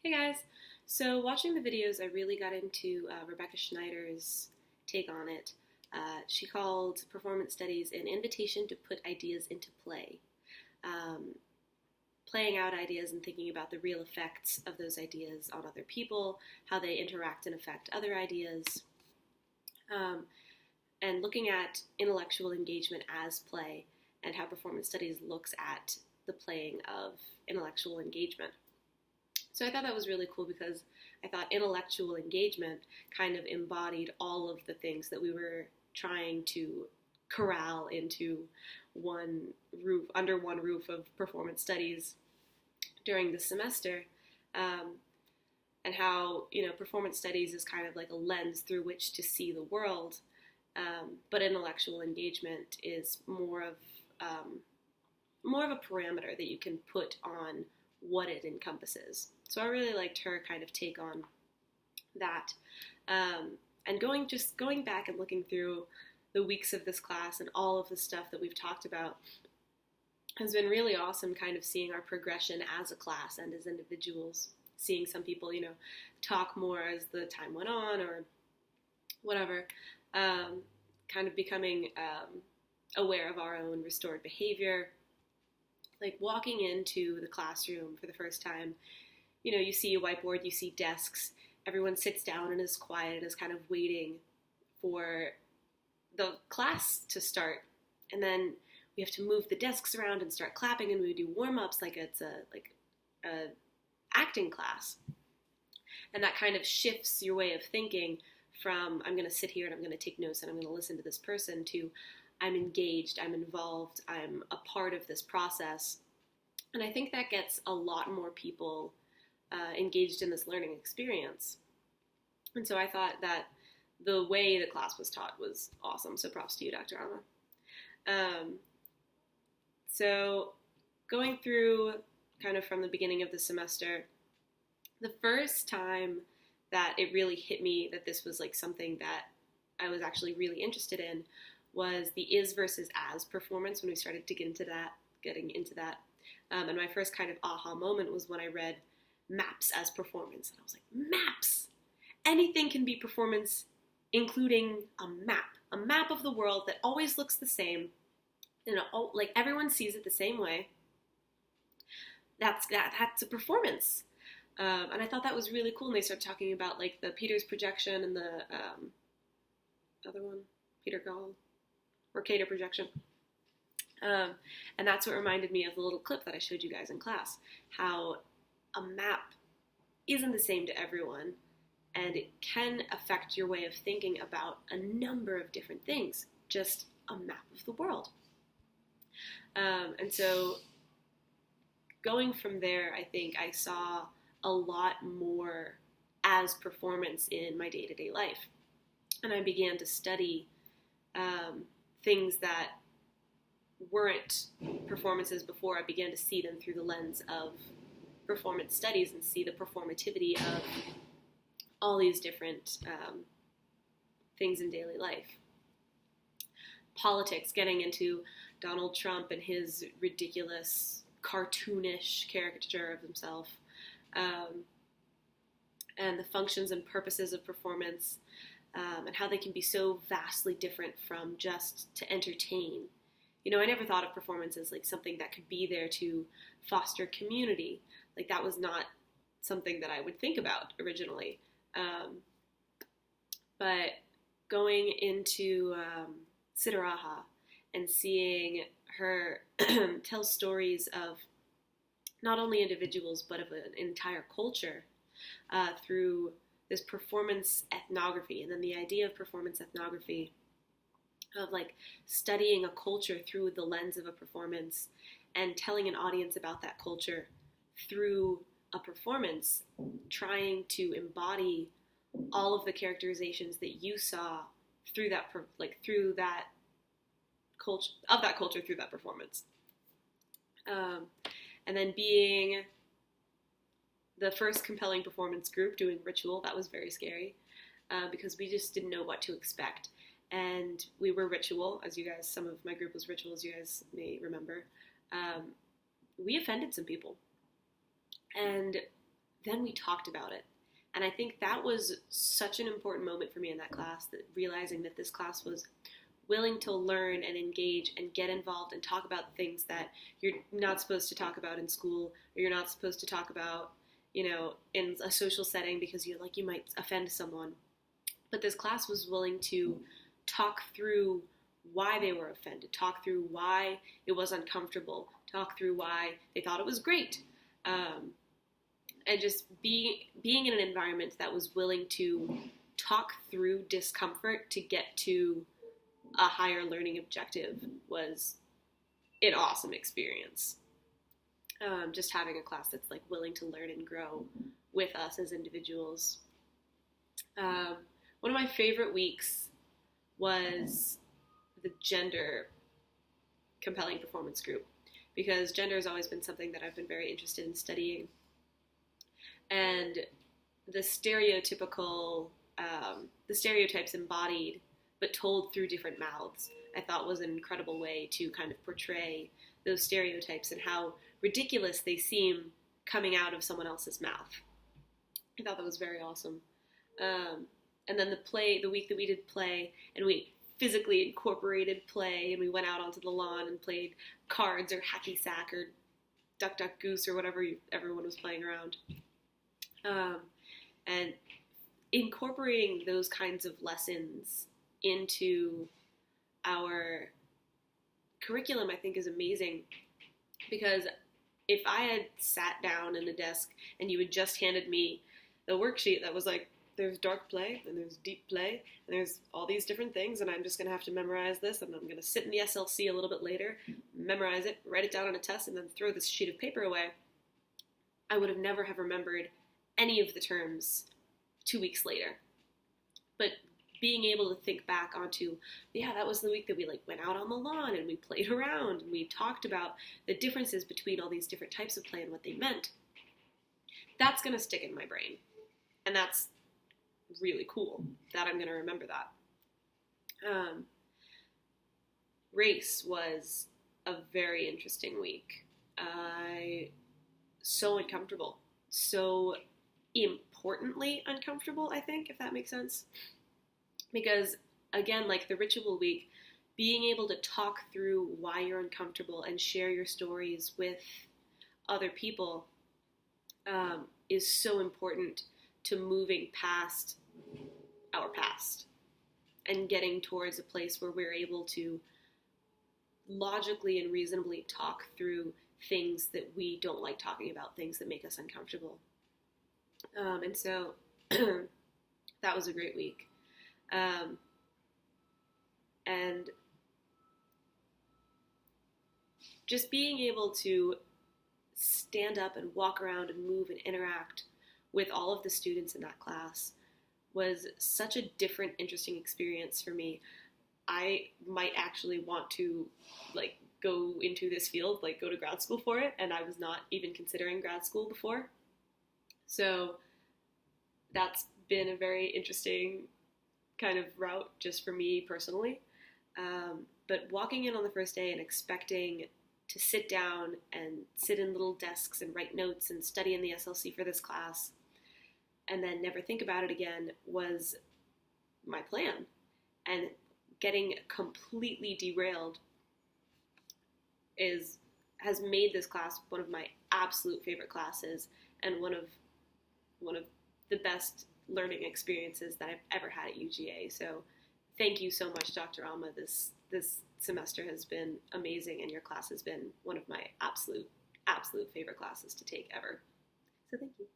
Hey guys! So watching the videos, I really got into Rebecca Schneider's take on it. She called performance studies an invitation to put ideas into play, um, playing out ideas and thinking about the real effects of those ideas on other people, how they interact and affect other ideas, um, and looking at intellectual engagement as play and how performance studies looks at the playing of intellectual engagement. So I thought that was really cool because I thought intellectual engagement kind of embodied all of the things that we were trying to corral into under one roof of performance studies during the semester, and how performance studies is kind of like a lens through which to see the world, but intellectual engagement is more of a parameter that you can put on what it encompasses. So I really liked her kind of take on that. And going back and looking through the weeks of this class and all of the stuff that we've talked about has been really awesome, kind of seeing our progression as a class and as individuals, seeing some people, talk more as the time went on or whatever, kind of becoming aware of our own restored behavior. Like walking into the classroom for the first time, you see a whiteboard, you see desks, everyone sits down and is quiet and is kind of waiting for the class to start. And then we have to move the desks around and start clapping, and we do warm-ups like it's a acting class. And that kind of shifts your way of thinking from I'm going to sit here and I'm going to take notes and I'm going to listen to this person to I'm engaged, I'm involved, I'm a part of this process. And I think that gets a lot more people engaged in this learning experience. And so I thought that the way the class was taught was awesome. So props to you, Dr. Anna. So going through kind of from the beginning of the semester, the first time that it really hit me that this was like something that I was actually really interested in was the is versus as performance when we started to getting into that. And my first kind of aha moment was when I read maps as performance. And I was like, maps! Anything can be performance, including a map of the world that always looks the same. Like everyone sees it the same way. That's a performance. And I thought that was really cool. And they started talking about like the Peters projection and the other one, Peter Gall. Or Cater projection. And that's what reminded me of the little clip that I showed you guys in class, how a map isn't the same to everyone, and it can affect your way of thinking about a number of different things, just a map of the world. And so going from there, I think I saw a lot more as performance in my day-to-day life. And I began to study things that weren't performances before. I began to see them through the lens of performance studies and see the performativity of all these different things in daily life. Politics, getting into Donald Trump and his ridiculous, cartoonish caricature of himself, and the functions and purposes of performance, and how they can be so vastly different from just to entertain. I never thought of performance as like something that could be there to foster community. Like that was not something that I would think about originally. But going into Sidaraha and seeing her tell stories of not only individuals but of an entire culture through this performance ethnography, and then the idea of performance ethnography of like studying a culture through the lens of a performance and telling an audience about that culture through a performance, trying to embody all of the characterizations that you saw through that culture through that performance, and then being the first compelling performance group doing ritual. That was very scary because we just didn't know what to expect. And we were ritual, some of my group was ritual, as you guys may remember. We offended some people. And then we talked about it. And I think that was such an important moment for me in that class, that realizing that this class was willing to learn and engage and get involved and talk about things that you're not supposed to talk about in school, or you're not supposed to talk about, in a social setting because you might offend someone. But this class was willing to talk through why they were offended, talk through why it was uncomfortable, talk through why they thought it was great. And just being in an environment that was willing to talk through discomfort to get to a higher learning objective was an awesome experience. Just having a class that's willing to learn and grow with us as individuals. One of my favorite weeks was the gender compelling performance group, because gender has always been something that I've been very interested in studying. And the stereotypes embodied but told through different mouths, I thought was an incredible way to kind of portray those stereotypes and how ridiculous they seem coming out of someone else's mouth. I thought that was very awesome. And then the week that we did play, and we physically incorporated play, and we went out onto the lawn and played cards or hacky sack or duck duck goose or whatever everyone was playing around. And incorporating those kinds of lessons into our curriculum, I think, is amazing, because if I had sat down in a desk and you had just handed me the worksheet that was there's dark play and there's deep play and there's all these different things, and I'm just going to have to memorize this, and I'm going to sit in the SLC a little bit later, memorize it, write it down on a test, and then throw this sheet of paper away, I would have never have remembered any of the terms 2 weeks later. But being able to think back onto, that was the week that we went out on the lawn and we played around and we talked about the differences between all these different types of play and what they meant, that's going to stick in my brain. And that's really cool that I'm going to remember that. Race was a very interesting week. So uncomfortable. So importantly uncomfortable, I think, if that makes sense. Because, again, the ritual week, being able to talk through why you're uncomfortable and share your stories with other people is so important to moving past our past and getting towards a place where we're able to logically and reasonably talk through things that we don't like talking about, things that make us uncomfortable. And so that was a great week. And just being able to stand up and walk around and move and interact with all of the students in that class was such a different, interesting experience for me. I might actually want to go into this field, go to grad school for it, and I was not even considering grad school before. So that's been a very interesting kind of route just for me personally. But walking in on the first day and expecting to sit down and sit in little desks and write notes and study in the SLC for this class and then never think about it again was my plan. And getting completely derailed has made this class one of my absolute favorite classes and one of the best learning experiences that I've ever had at UGA. So thank you so much, Dr. Alma. This semester has been amazing, and your class has been one of my absolute favorite classes to take ever. So thank you.